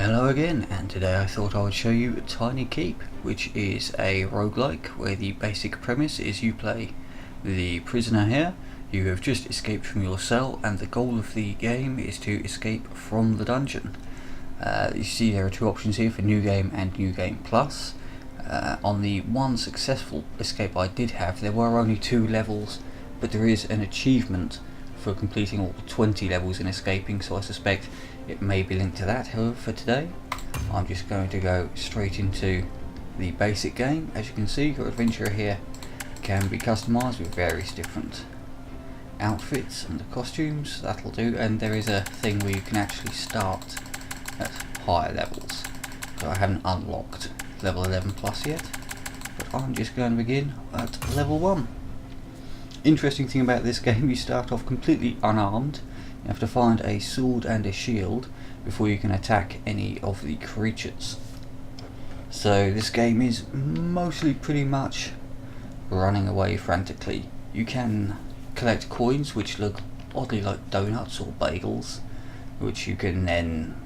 Hello again, and today I thought I would show you Tiny Keep, which is a roguelike where the basic premise is you play the prisoner here. You have just escaped from your cell and the goal of the game is to escape from the dungeon. You see there are two options here for New Game and New Game Plus. On the one successful escape I did have, there were only 2 levels, but there is an achievement for completing all 20 levels in escaping, so I suspect it may be linked to that. However, for today I'm just going to go straight into the basic game. As you can see, your adventure here can be customised with various different outfits and the costumes. That'll do, and there is a thing where you can actually start at higher levels. So I haven't unlocked level 11 plus yet, but I'm just going to begin at level 1. Interesting thing about this game, you start off completely unarmed. You have to find a sword and a shield before you can attack any of the creatures. So this game is mostly pretty much running away frantically. You can collect coins which look oddly like donuts or bagels, which you can then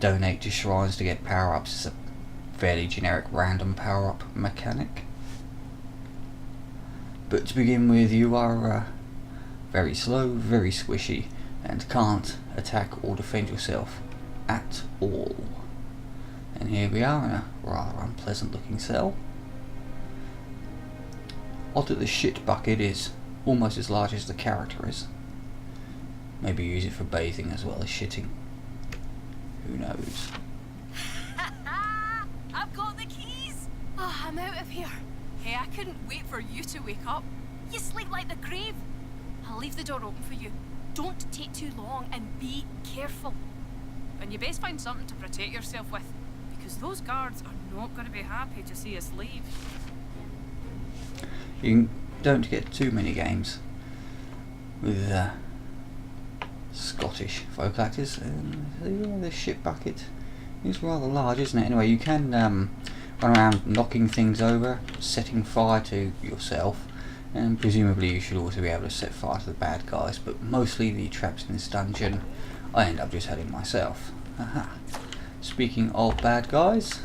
donate to shrines to get power-ups. It's a fairly generic random power-up mechanic. But to begin with, you are very slow, very squishy, and can't attack or defend yourself at all. And here we are in a rather unpleasant looking cell. Odd that the shit bucket is almost as large as the character is. Maybe use it for bathing as well as shitting. Who knows? I've got the keys! Oh, I'm out of here. Hey, I couldn't wait for you to wake up. You sleep like the grave. I'll leave the door open for you. Don't take too long and be careful. And you best find something to protect yourself with, because those guards are not going to be happy to see us leave. You don't get too many games with Scottish folk actors. The shit bucket is rather large, isn't it? Anyway, you can run around knocking things over, setting fire to yourself, and presumably you should also be able to set fire to the bad guys, but mostly the traps in this dungeon I end up just hitting myself. Aha. Speaking of bad guys,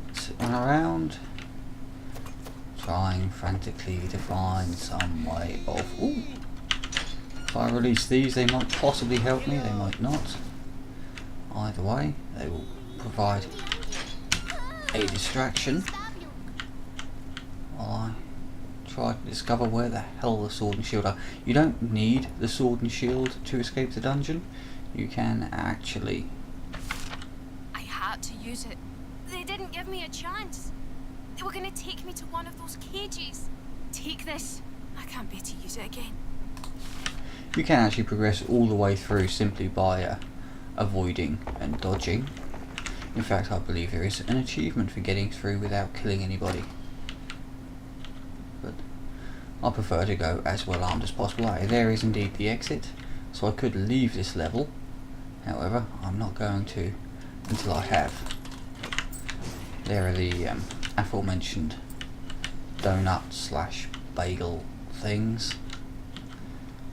let's run around trying frantically to find some way of... Ooh. If I release these, they might possibly help me, they might not. Either way, they will provide a distraction while I try to discover where the hell the sword and shield are. You don't need the sword and shield to escape the dungeon. You can actually... I had to use it. They didn't give me a chance. They were going to take me to one of those cages. Take this. I can't bear to use it again. You can actually progress all the way through simply by avoiding and dodging. In fact, I believe there is an achievement for getting through without killing anybody. But I prefer to go as well armed as possible. There is indeed the exit, so I could leave this level. However, I'm not going to until I have. There are the aforementioned donut / bagel things.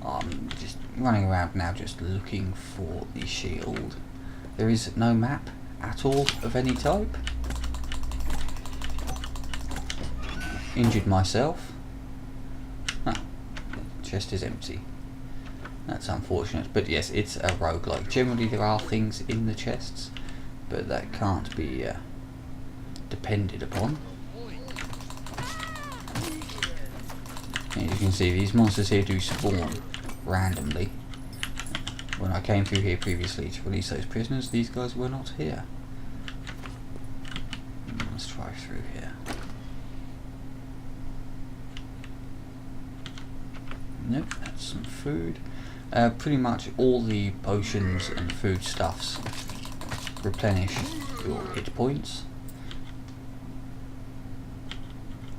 I'm just running around now just looking for the shield. There is no map at all of any type. Injured myself. Huh. The chest is empty. That's unfortunate, but yes, it's a roguelike. Generally there are things in the chests, but that can't be depended upon. And you can see these monsters here do spawn randomly. When I came through here previously to release those prisoners, these guys were not here. Let's try through here. Nope, that's some food. Pretty much all the potions and foodstuffs replenish your hit points.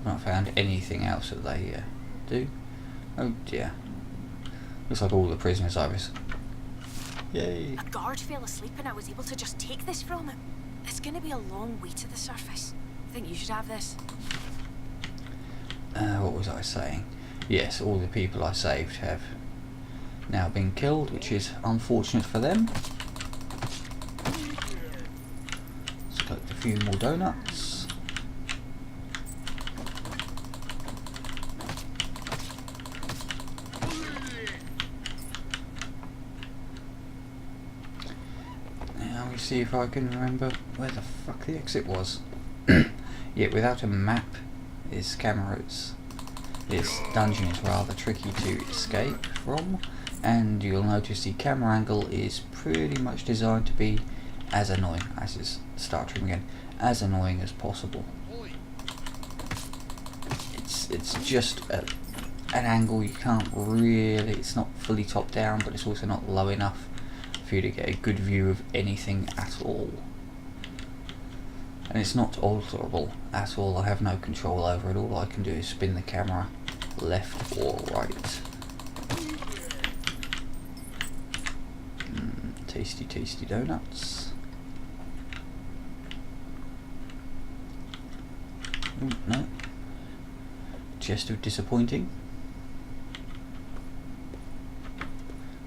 I've not found anything else that they do. Oh dear. Looks like all the prisoners I was... Yay! A guard fell asleep and I was able to just take this from him. It's going to be a long way to the surface. I think you should have this. What was I saying? Yes, all the people I saved have now been killed, which is unfortunate for them. few more donuts. Now we see if I can remember where the fuck the exit was. Yet without a map, this dungeon is rather tricky to escape from, and you'll notice the camera angle is pretty much designed to be as annoying as as annoying as possible. It's just an angle you can't really, it's not fully top down, but it's also not low enough for you to get a good view of anything at all. And it's not alterable at all. I have no control over it. All I can do is spin the camera left or right. Tasty, tasty donuts. Ooh, no. Just disappointing.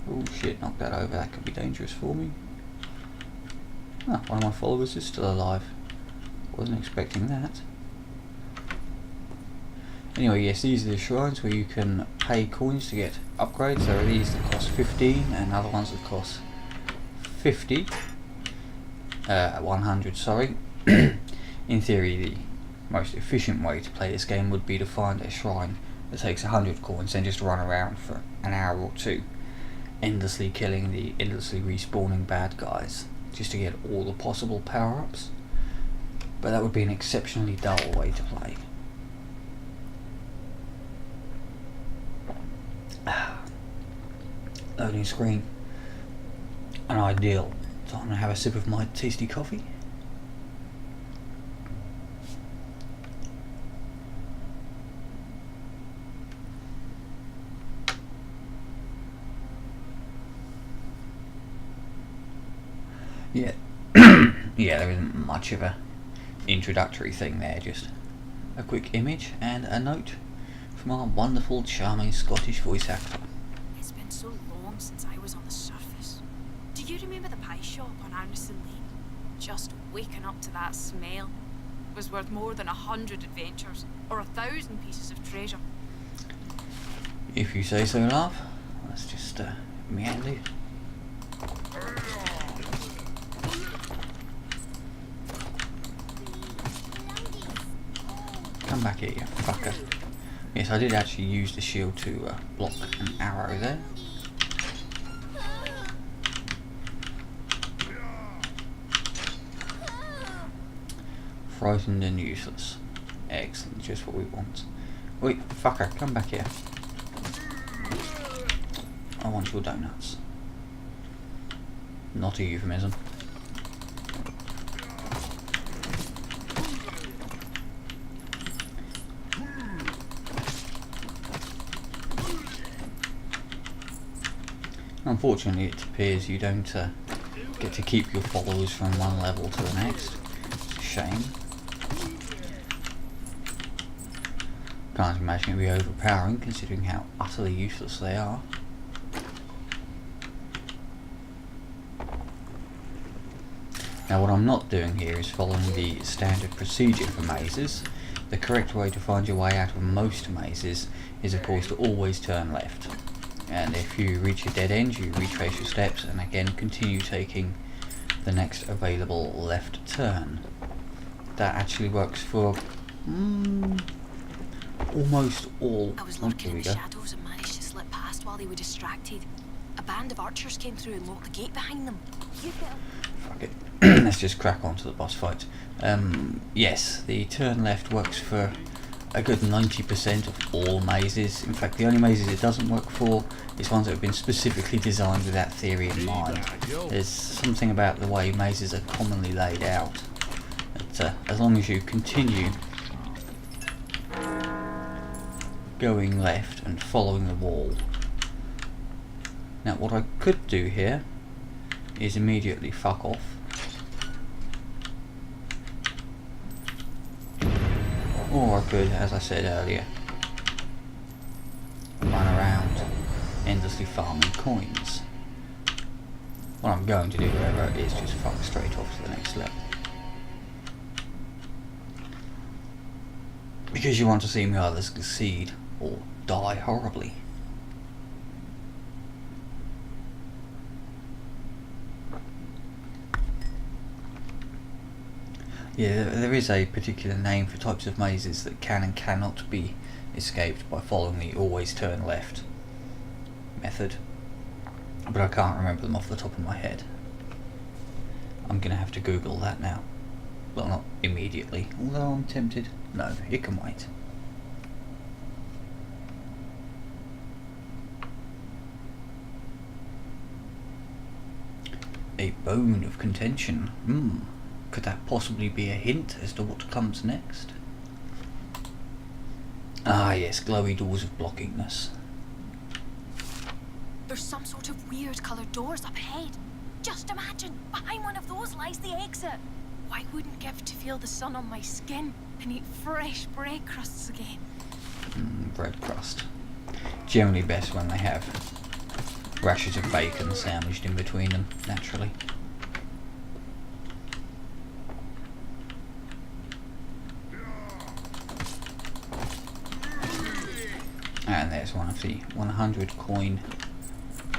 Oh shit, knock that over. That could be dangerous for me. Ah, one of my followers is still alive. Wasn't expecting that. Anyway, yes, these are the shrines where you can pay coins to get upgrades. There are these that cost 15 and other ones that cost 100, sorry. In theory, the most efficient way to play this game would be to find a shrine that takes 100 coins and just run around for an hour or two, endlessly killing the endlessly respawning bad guys, just to get all the possible power-ups. But that would be an exceptionally dull way to play. Loading screen. An ideal time to have a sip of my tasty coffee. Yeah, yeah, there isn't much of a introductory thing there, just a quick image and a note from our wonderful, charming Scottish voice actor. It's been so long since I was on the surface. Do you remember the pie shop on Anderson Lane? Just waking up to that smell was worth more than 100 adventures or 1,000 pieces of treasure. If you say so, love. Let's just meander. Come back here, you fucker. Yes, I did actually use the shield to block an arrow there. Frightened and useless. Excellent, just what we want. Wait, fucker, come back here. I want your donuts. Not a euphemism. Unfortunately, it appears you don't get to keep your followers from one level to the next. It's a shame. Can't imagine it would be overpowering considering how utterly useless they are. Now what I'm not doing here is following the standard procedure for mazes. The correct way to find your way out of most mazes is of course to always turn left. And if you reach a dead end, you retrace your steps and again continue taking the next available left turn. That actually works for almost all. I was lurking in the shadows and managed to slip past while they were distracted. A band of archers came through and locked the gate behind them. Fuck it. Let's just crack on to the boss fight. Yes, the turn left works for a good 90% of all mazes. In fact, the only mazes it doesn't work for is ones that have been specifically designed with that theory in mind. There's something about the way mazes are commonly laid out that as long as you continue going left and following the wall. Now what I could do here is immediately fuck off. Or I could, as I said earlier, run around endlessly farming coins. What I'm going to do, however, is just fuck straight off to the next level. because you want to see me either succeed or die horribly. Yeah, there is a particular name for types of mazes that can and cannot be escaped by following the always turn left method, but I can't remember them off the top of my head. I'm gonna have to Google that now. Well, not immediately, although I'm tempted. No, it can wait. A bone of contention. Could that possibly be a hint as to what comes next? Ah yes, glowy doors of blockingness. There's some sort of weird coloured doors up ahead. Just imagine, behind one of those lies the exit. I wouldn't give to feel the sun on my skin and eat fresh bread crusts again. Bread crust. Generally best when they have rashers of bacon sandwiched in between them, naturally. And there's one of the 100 coin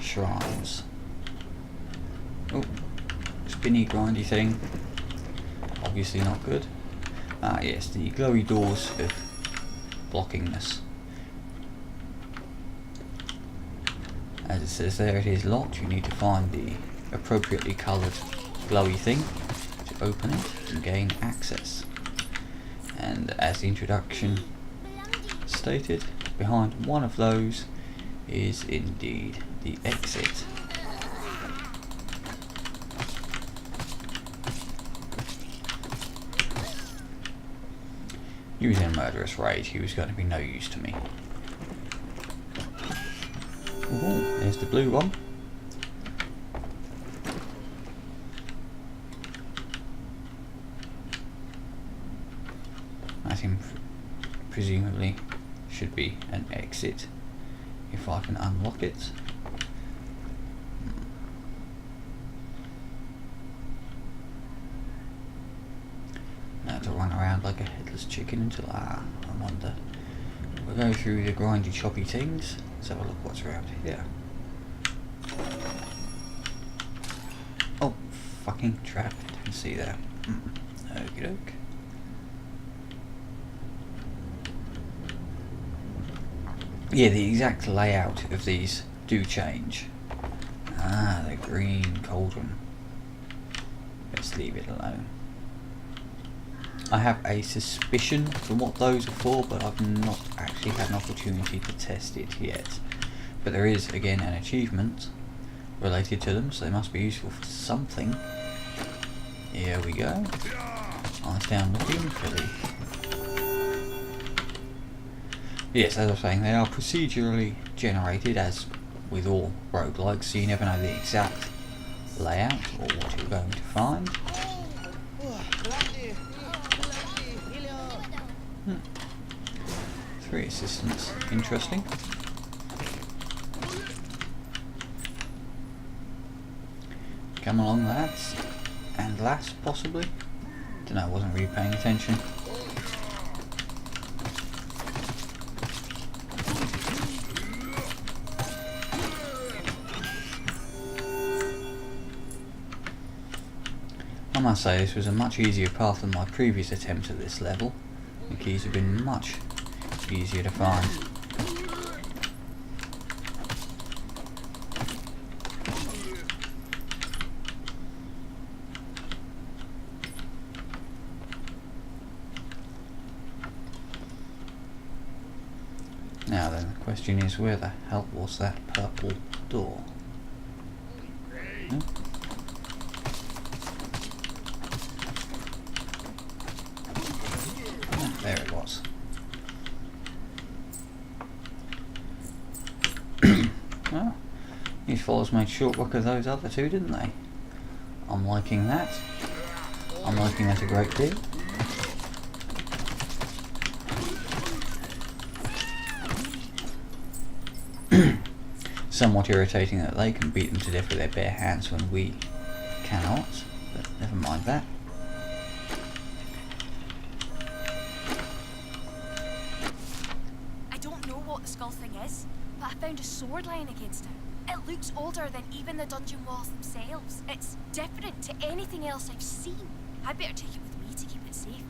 shrines. Oh, spinny grindy thing. Obviously not good. Ah yes, the glowy doors of blockingness. As it says there, it is locked. You need to find the appropriately coloured glowy thing to open it and gain access. And as the introduction stated, behind one of those is indeed the exit. He was in a murderous rage. He was going to be no use to me. Ooh, there's the blue one. That presumably should be an exit if I can unlock it. Now to run around like a headless chicken until I wonder. We'll go through the grindy choppy things. Let's have a look what's around here. Oh, fucking trap. Didn't see that. Okie doke. Yeah, the exact layout of these do change. Ah, the green cauldron. Let's leave it alone. I have a suspicion from what those are for, but I've not actually had an opportunity to test it yet. But there is, again, an achievement related to them, so they must be useful for something. Here we go. Eyes down looking for the... Yes, as I was saying, they are procedurally generated, as with all roguelikes, so you never know the exact layout or what you're going to find. Three assistants. Interesting. Come along, lads. And lass, possibly. Don't know, I wasn't really paying attention. I must say this was a much easier path than my previous attempt at this level. The keys have been much easier to find. Now then, the question is, where the hell was that purple door? No? Ah, there it was. Well, these fellows made short work of those other two, didn't they? I'm liking that. I'm liking that a great deal. Somewhat irritating that they can beat them to death with their bare hands when we cannot, but never mind that. found a sword lying against it. It looks older than even the dungeon walls themselves. It's different to anything else I've seen. I'd better take it with me to keep it safe.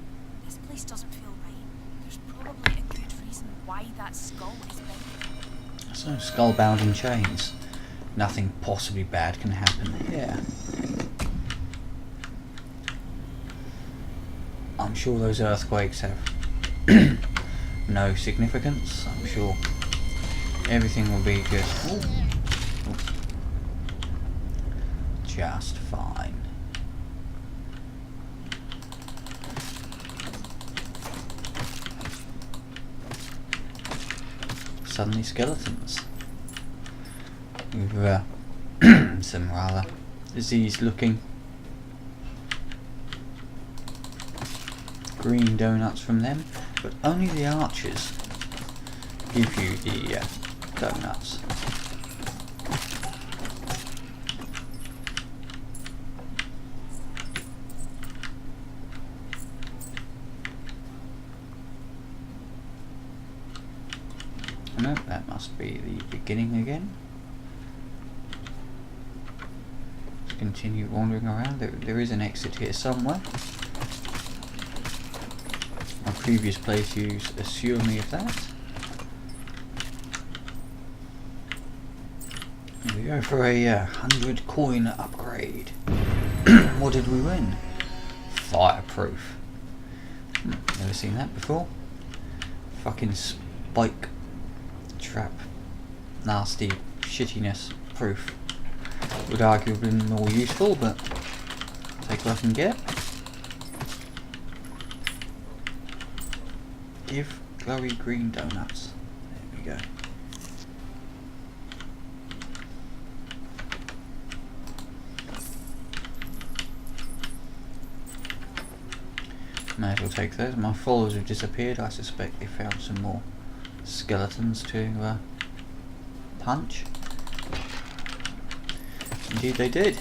This place doesn't feel right. There's probably a good reason why that skull is big. So, skull bound in chains. Nothing possibly bad can happen here. I'm sure those earthquakes have no significance. I'm sure everything will be just just fine. Suddenly skeletons with some rather diseased looking green donuts from them, but only the archers give you the donuts. No, that must be the beginning again. Let's continue wandering around. There is an exit here somewhere. My previous playthroughs assure me of that. Here we go for a 100 coin upgrade. What did we win? Fireproof. Never seen that before. Fucking spike trap. Nasty shittiness proof. Would argue have been more useful, but take what I can get. Give glowy green donuts. There we go. May as well take those. My followers have disappeared. I suspect they found some more skeletons to punch. Indeed they did.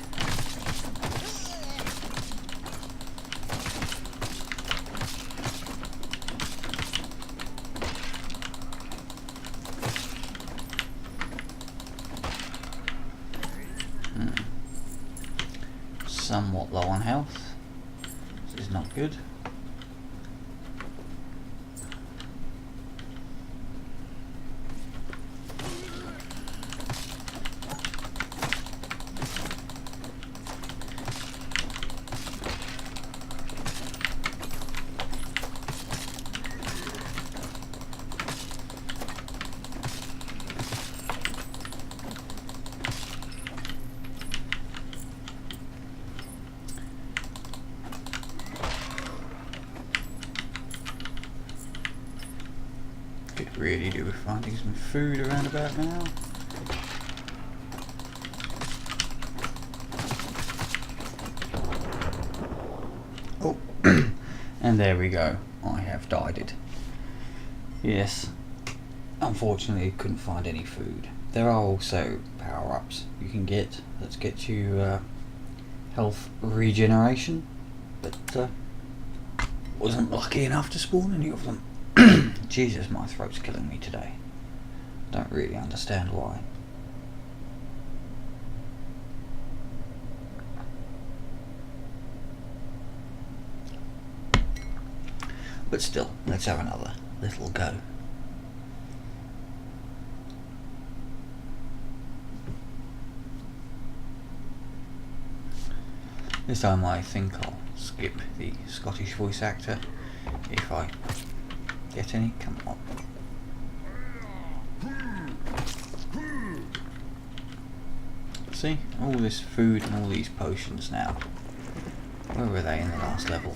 Somewhat low on health. This is not good. Could really do with finding some food around about now. Oh, and there we go. I have dyed it. Yes, unfortunately couldn't find any food. There are also power-ups you can get that get you health regeneration, but wasn't lucky enough to spawn any of them. Jesus, my throat's killing me today. Don't really understand why. But still, let's have another little go. This time I think I'll skip the Scottish voice actor if I get any. Come on. See, all this food and all these potions now. Where were they in the last level?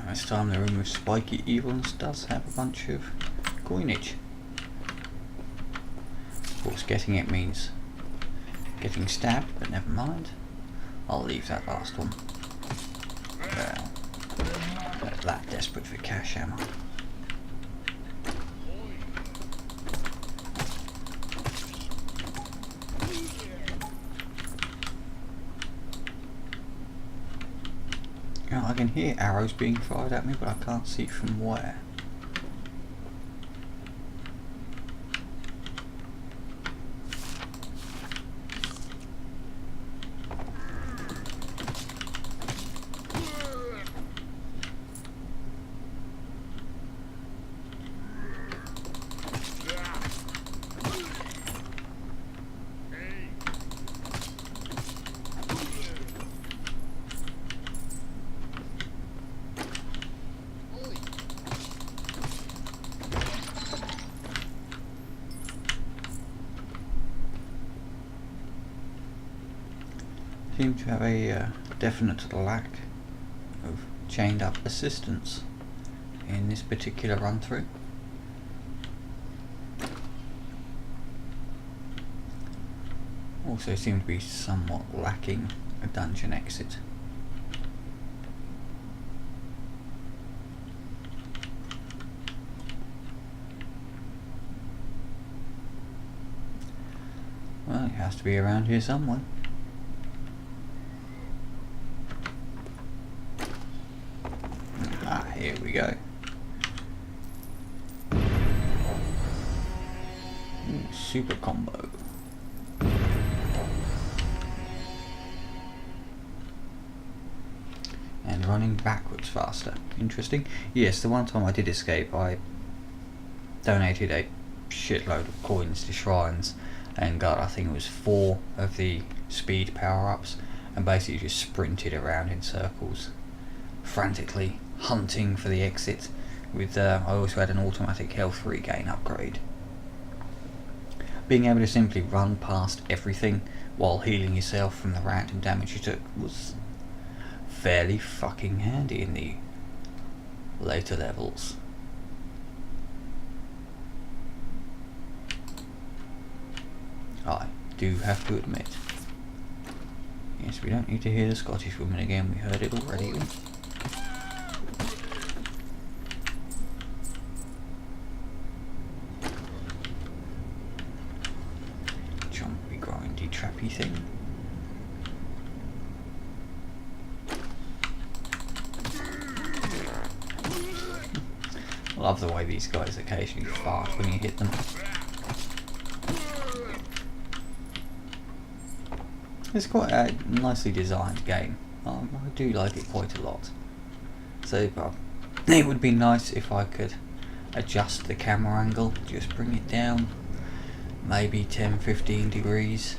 This time the room of spiky evils does have a bunch of coinage. Of course, getting it means getting stabbed, but never mind. I'll leave that last one. that desperate for cash, am I? You know, I can hear arrows being fired at me, but I can't see from where. Seem to have a definite lack of chained up assistance in this particular run through. Also seem to be somewhat lacking a dungeon exit. Well, it has to be around here somewhere. Here we go. Ooh, super combo. And running backwards faster. Interesting. Yes, the one time I did escape, I donated a shitload of coins to shrines and got, I think it was 4 of the speed power-ups, and basically just sprinted around in circles, frantically hunting for the exit. With I also had an automatic health regain upgrade. Being able to simply run past everything while healing yourself from the random damage you took was fairly fucking handy in the later levels. I do have to admit, yes, we don't need to hear the Scottish woman again, we heard it already. Jumpy, grindy, trappy thing. I love the way these guys occasionally fart when you hit them. It's quite a nicely designed game. I do like it quite a lot. So it would be nice if I could adjust the camera angle, just bring it down maybe 10-15 degrees.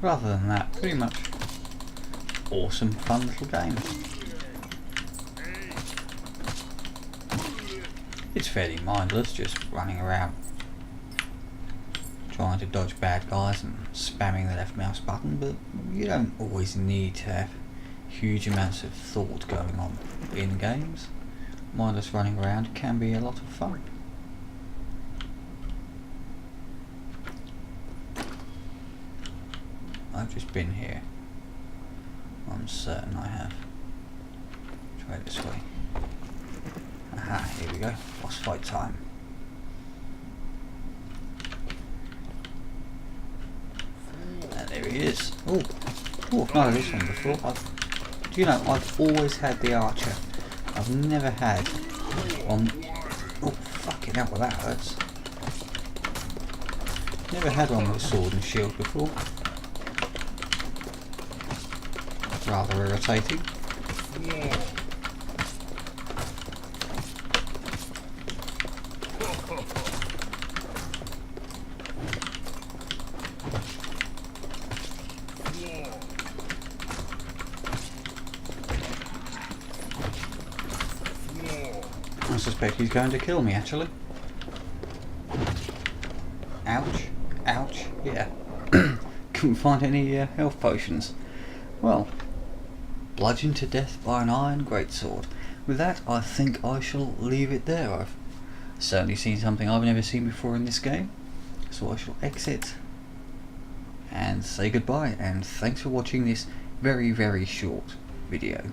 Rather than that, pretty much awesome, fun little game. It's fairly mindless, just running around trying to dodge bad guys and spamming the left mouse button, but you don't always need to have huge amounts of thought going on in games. Mindless running around can be a lot of fun. I've just been here. I'm certain I have. Try it this way. Aha, here we go. Boss fight time. And there he is. Oh, I've not had this one before. Do you know, I've always had the archer. I've never had one. Oh, fucking hell, well that hurts. Never had one with a sword and shield before. Rather irritating. Yeah. I suspect he's going to kill me, actually. Ouch. Ouch. Yeah. Couldn't find any health potions. Well, bludgeoned to death by an iron greatsword. With that, I think I shall leave it there. I've certainly seen something I've never seen before in this game, so I shall exit and say goodbye, and thanks for watching this very, very short video.